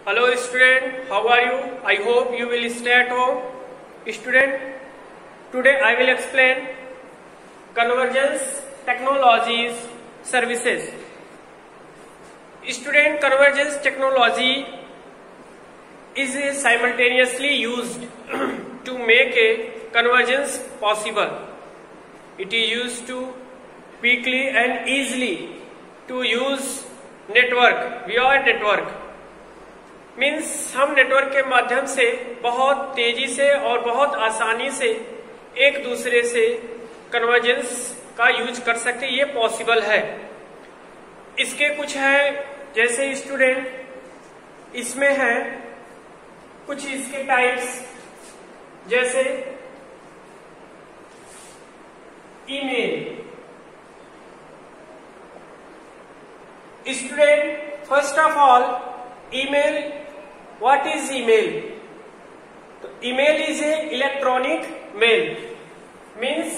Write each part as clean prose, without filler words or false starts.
Hello student, how are you? I hope you will stay at home. Student, today I will explain convergence technologies services. Student, convergence technology is simultaneously used to make a convergence possible. It is used to quickly and easily to use network via network. Means हम network के माध्यम से बहुत तेजी से और बहुत आसानी से एक दूसरे से कन्वर्जेंस का यूज कर सकते हैं, ये पॉसिबल है। इसके कुछ है, जैसे स्टूडेंट इसमें है कुछ इसके टाइप्स, जैसे email. Student, first of all email, what is email? तो email is a electronic mail, means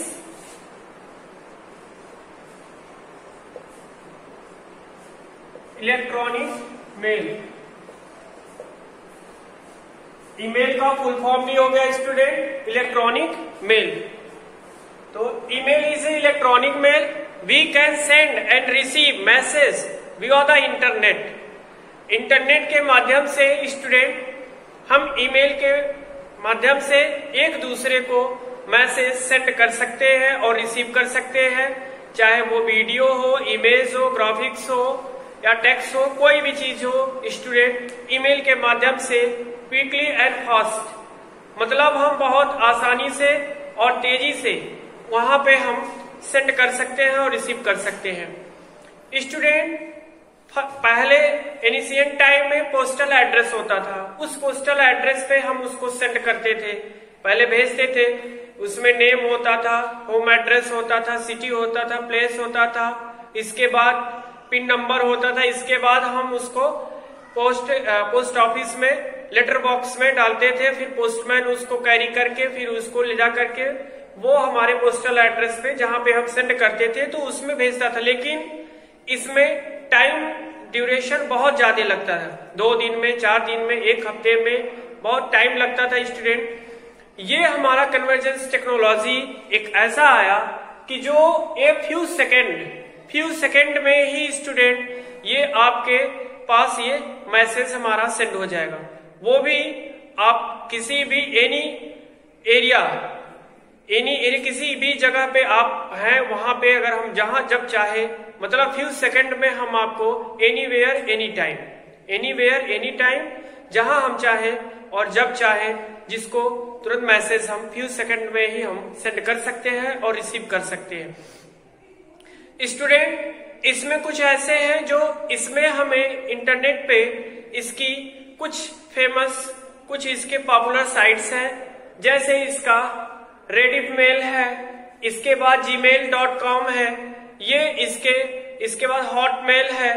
electronic mail। Email का फुल फॉर्म भी हो गया स्टूडेंट इलेक्ट्रॉनिक मेल। तो email is a electronic mail. We can send and receive message via the internet. Internet के माध्यम से student हम ईमेल के माध्यम से एक दूसरे को मैसेज सेंड कर सकते हैं और रिसीव कर सकते हैं, चाहे वो वीडियो हो, इमेज हो, ग्राफिक्स हो या टेक्स्ट हो, कोई भी चीज हो। स्टूडेंट ईमेल के माध्यम से क्विकली एंड फास्ट, मतलब हम बहुत आसानी से और तेजी से वहां पे हम सेंड कर सकते हैं और रिसीव कर सकते हैं। स्टूडेंट, पहले इनिशियल टाइम में पोस्टल एड्रेस होता था, उस पोस्टल एड्रेस पे हम उसको सेंड करते थे, पहले भेजते थे। उसमें नेम होता था, होम एड्रेस होता था, सिटी होता था, प्लेस होता था, इसके बाद पिन नंबर होता था। इसके बाद हम उसको पोस्ट ऑफिस में लेटर बॉक्स में डालते थे, फिर पोस्टमैन उसको कैरी करके फिर उसको ले जा करके वो हमारे पोस्टल एड्रेस पे जहां पे हम सेंड करते थे तो उसमें भेजता था। लेकिन इसमें टाइम ड्यूरेशन बहुत ज्यादा लगता था, 2 दिन में, 4 दिन में, 1 हफ्ते में, बहुत टाइम लगता था। स्टूडेंट, ये हमारा कन्वर्जेंस टेक्नोलॉजी एक ऐसा आया कि जो फ्यू सेकेंड में ही स्टूडेंट ये आपके पास ये मैसेज हमारा सेंड हो जाएगा। वो भी आप किसी भी एनी एरिया किसी भी जगह पे आप हैं, वहां पे अगर हम जहां जब चाहे, मतलब फ्यू सेकंड में हम आपको एनीवेयर एनी टाइम जहां हम चाहे और जब चाहे, जिसको तुरंत मैसेज हम फ्यू सेकंड में ही हम सेंड कर सकते हैं और रिसीव कर सकते हैं। स्टूडेंट, इसमें कुछ ऐसे हैं जो इसमें हमें इंटरनेट पे इसकी कुछ फेमस, कुछ इसके पॉपुलर साइट्स हैं, जैसे इसका रेडिफ मेल है, इसके बाद gmail.com है, ये इसके बाद हॉटमेल है।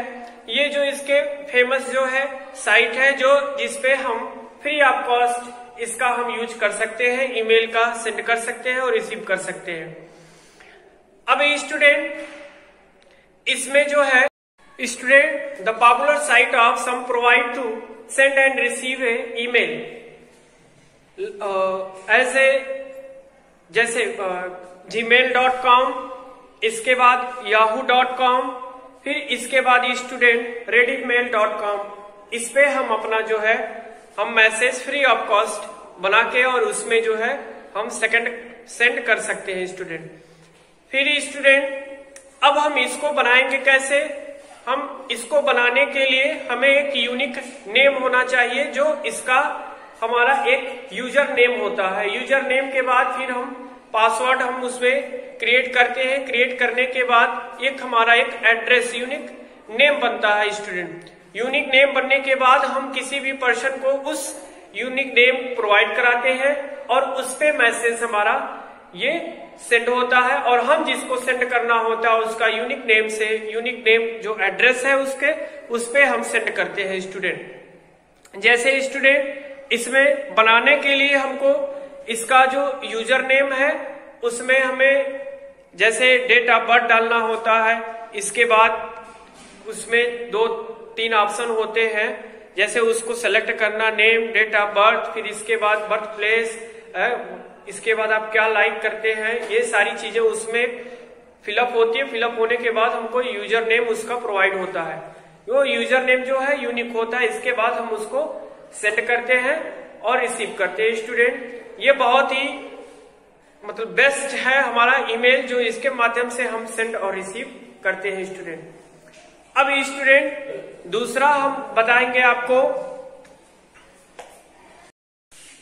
ये जो इसके फेमस जो है साइट है, जो जिसपे हम फ्री ऑफ कॉस्ट इसका हम यूज कर सकते हैं, ईमेल का सेंड कर सकते हैं और रिसीव कर सकते हैं। अब स्टूडेंट, इसमें जो है student, the popular site of some provide to send and receive a email as a, जैसे gmail.com, इसके बाद yahoo.com, फिर इसके बाद स्टूडेंट redifmail.com। इस पे हम अपना जो है हम मैसेज फ्री ऑफ कॉस्ट बना के और उसमें जो है हम सेंड कर सकते हैं स्टूडेंट। फिर स्टूडेंट, अब हम इसको बनाएंगे कैसे? हम इसको बनाने के लिए हमें एक यूनिक नेम होना चाहिए, जो इसका हमारा एक यूजर नेम होता है। यूजर नेम के बाद फिर हम पासवर्ड हम उसमें क्रिएट करते हैं। क्रिएट करने के बाद एक हमारा एक एड्रेस यूनिक नेम बनता है स्टूडेंट। यूनिक नेम बनने के बाद हम किसी भी पर्सन को उस यूनिक नेम प्रोवाइड कराते हैं और उस पे मैसेज हमारा ये सेंड होता है, और हम जिसको सेंड करना होता है उसका यूनिक नेम जो एड्रेस है उसके, उस पे हम सेंड करते हैं स्टूडेंट। जैसे स्टूडेंट, इसमें बनाने के लिए हमको इसका जो यूजर नेम है उसमें हमें जैसे डेट ऑफ बर्थ डालना होता है, इसके बाद उसमें 2-3 ऑप्शन होते हैं, जैसे उसको सेलेक्ट करना, नेम, डेट ऑफ बर्थ, फिर इसके बाद बर्थ प्लेस, इसके बाद आप क्या लाइक करते हैं, ये सारी चीजें उसमें फिलअप होती है। फिलअप होने के बाद हमको यूजर नेम उसका प्रोवाइड होता है। वो यूजर नेम जो है यूनिक होता है। इसके बाद हम उसको सेंड करते हैं और रिसीव करते हैं स्टूडेंट। ये बहुत ही मतलब बेस्ट है हमारा ईमेल, जो इसके माध्यम से हम सेंड और रिसीव करते हैं स्टूडेंट। अब स्टूडेंट दूसरा हम बताएंगे आपको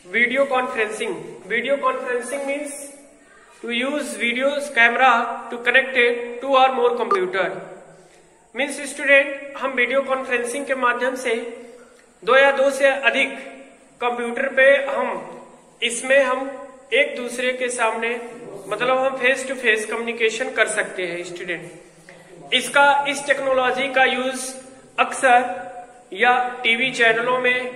video conferencing. Video conferencing means to use videos camera to connected to और मोर कंप्यूटर। मीन्स स्टूडेंट हम वीडियो कॉन्फ्रेंसिंग के माध्यम से 2 या 2 से अधिक कंप्यूटर पे इसमें हम एक दूसरे के सामने मतलब हम फेस टू फेस कम्युनिकेशन कर सकते हैं स्टूडेंट। इस टेक्नोलॉजी का यूज अक्सर या टीवी चैनलों में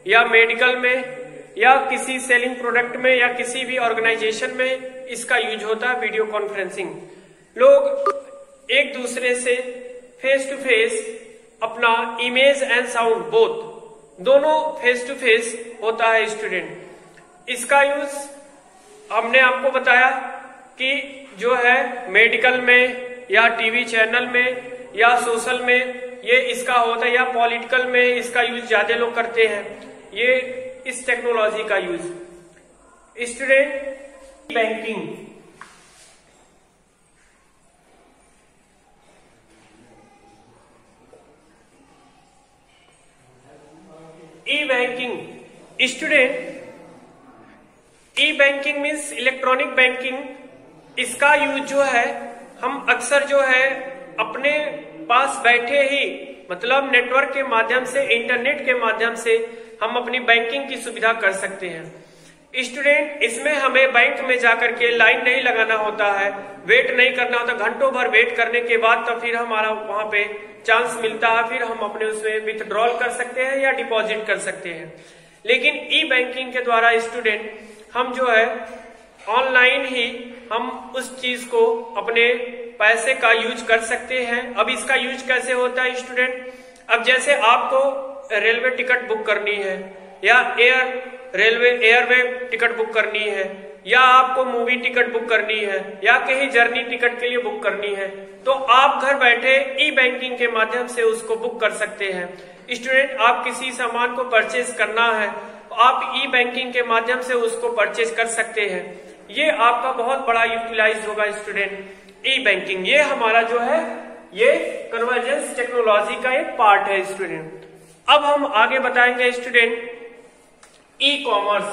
या मेडिकल में या किसी सेलिंग प्रोडक्ट में या किसी भी ऑर्गेनाइजेशन में इसका यूज होता है वीडियो कॉन्फ्रेंसिंग। लोग एक दूसरे से फेस टू फेस अपना इमेज एंड साउंड बोथ दोनों फेस टू फेस होता है स्टूडेंट। इसका यूज हमने आपको बताया कि जो है मेडिकल में या टीवी चैनल में या सोशल में ये इसका होता है, या पॉलिटिकल में इसका यूज ज्यादा लोग करते हैं, ये इस टेक्नोलॉजी का यूज। स्टूडेंट बैंकिंग, ई बैंकिंग स्टूडेंट, ई बैंकिंग मीन्स इलेक्ट्रॉनिक बैंकिंग। इसका यूज जो है हम अक्सर जो है अपने पास बैठे ही मतलब नेटवर्क के माध्यम से, इंटरनेट के माध्यम से हम अपनी बैंकिंग की सुविधा कर सकते हैं स्टूडेंट। इसमें हमें बैंक में जाकर के लाइन नहीं लगाना होता है, वेट नहीं करना होता। घंटों भर वेट करने के बाद तो फिर हमारा वहां पे चांस मिलता है, फिर हम अपने उसमें विथड्रॉल कर सकते हैं या डिपॉजिट कर सकते हैं। लेकिन ई बैंकिंग के द्वारा स्टूडेंट हम जो है ऑनलाइन ही हम उस चीज को अपने पैसे का यूज कर सकते हैं। अब इसका यूज कैसे होता है स्टूडेंट? अब जैसे आपको रेलवे टिकट बुक करनी है या एयरवे टिकट बुक करनी है, या आपको मूवी टिकट बुक करनी है या कहीं जर्नी टिकट के लिए बुक करनी है, तो आप घर बैठे ई बैंकिंग के माध्यम से उसको बुक कर सकते हैं स्टूडेंट। आप किसी सामान को परचेज करना है तो आप ई बैंकिंग के माध्यम से उसको परचेज कर सकते हैं। ये आपका बहुत बड़ा यूटिलाइज होगा स्टूडेंट ई बैंकिंग। ये हमारा जो है ये कन्वर्जेंस टेक्नोलॉजी का एक पार्ट है स्टूडेंट। अब हम आगे बताएंगे student e commerce.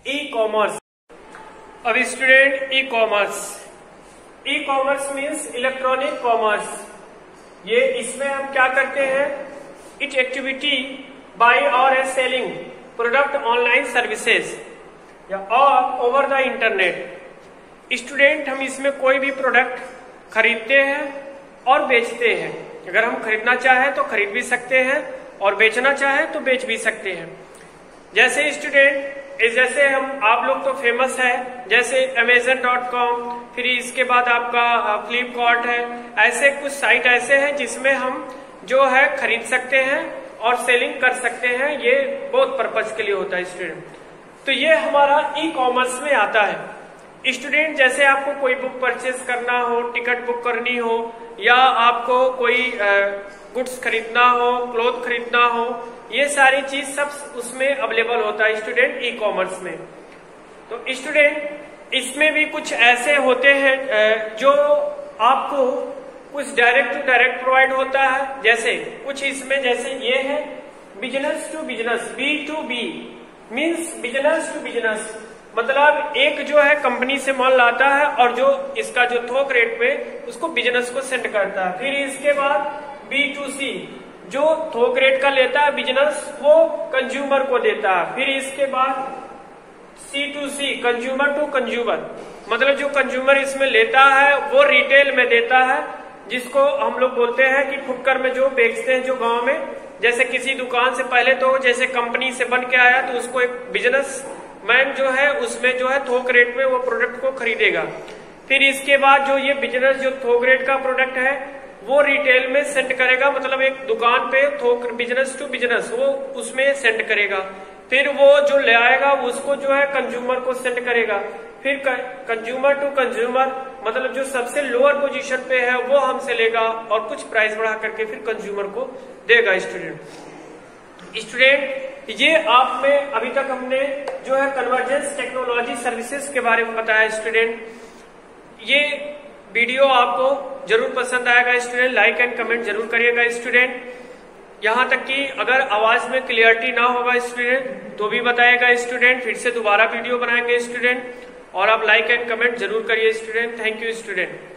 E commerce. अब student e commerce means electronic commerce. ये इसमें हम क्या करते हैं? इट एक्टिविटी बाय और सेलिंग प्रोडक्ट ऑनलाइन सर्विसेज या और ओवर द इंटरनेट। स्टूडेंट हम इसमें कोई भी प्रोडक्ट खरीदते हैं और बेचते हैं। अगर हम खरीदना चाहें तो खरीद भी सकते हैं और बेचना चाहें तो बेच भी सकते हैं। जैसे स्टूडेंट जैसे हम आप लोग तो फेमस है, जैसे Amazon.com, फिर इसके बाद आपका फ्लिपकार्ट है। ऐसे कुछ साइट ऐसे हैं जिसमें हम जो है खरीद सकते हैं और सेलिंग कर सकते हैं। ये बहुत पर्पज के लिए होता है स्टूडेंट। तो ये हमारा ई कॉमर्स में आता है स्टूडेंट। जैसे आपको कोई बुक परचेज करना हो, टिकट बुक करनी हो, या आपको कोई गुड्स खरीदना हो, क्लोथ खरीदना हो, ये सारी चीज सब उसमें अवेलेबल होता है स्टूडेंट ई कॉमर्स में। तो स्टूडेंट इसमें भी कुछ ऐसे होते हैं जो आपको कुछ डायरेक्ट टू डायरेक्ट प्रोवाइड होता है। जैसे कुछ इसमें जैसे ये है business to business, B2B means business to business. मतलब एक जो है कंपनी से माल लाता है और जो इसका जो थोक रेट पे उसको बिजनेस को सेंड करता है। फिर इसके बाद B2C जो थोक रेट का लेता है बिजनेस, वो कंज्यूमर को देता है। फिर इसके बाद C2C कंज्यूमर टू कंज्यूमर, मतलब जो कंज्यूमर इसमें लेता है वो रिटेल में देता है, जिसको हम लोग बोलते हैं कि फुटकर में जो बेचते हैं जो गांव में। जैसे किसी दुकान से पहले तो जैसे कंपनी से बन के आया तो उसको एक बिजनेस मैन जो है उसमें जो है थोक रेट में वो प्रोडक्ट को खरीदेगा। फिर इसके बाद जो ये बिजनेस जो थोक रेट का प्रोडक्ट है वो रिटेल में सेंड करेगा, मतलब एक दुकान पे थोक बिजनेस टू बिजनेस वो उसमें सेंड करेगा। फिर वो जो ले आएगा उसको जो है कंज्यूमर को सेंड करेगा। फिर कंज्यूमर टू कंज्यूमर, मतलब जो सबसे लोअर पोजीशन पे है वो हमसे लेगा और कुछ प्राइस बढ़ा करके फिर कंज्यूमर को देगा। स्टूडेंट ये आप में अभी तक हमने जो है कन्वर्जेंस टेक्नोलॉजी सर्विसेज के बारे में बताया। स्टूडेंट ये वीडियो आपको जरूर पसंद आएगा। स्टूडेंट लाइक एंड कमेंट जरूर करिएगा। स्टूडेंट यहाँ तक कि अगर आवाज में क्लियरिटी ना होगा स्टूडेंट तो भी बताएगा। स्टूडेंट फिर से दोबारा वीडियो बनाएंगे स्टूडेंट, और आप लाइक एंड कमेंट जरूर करिए स्टूडेंट। Thank you student.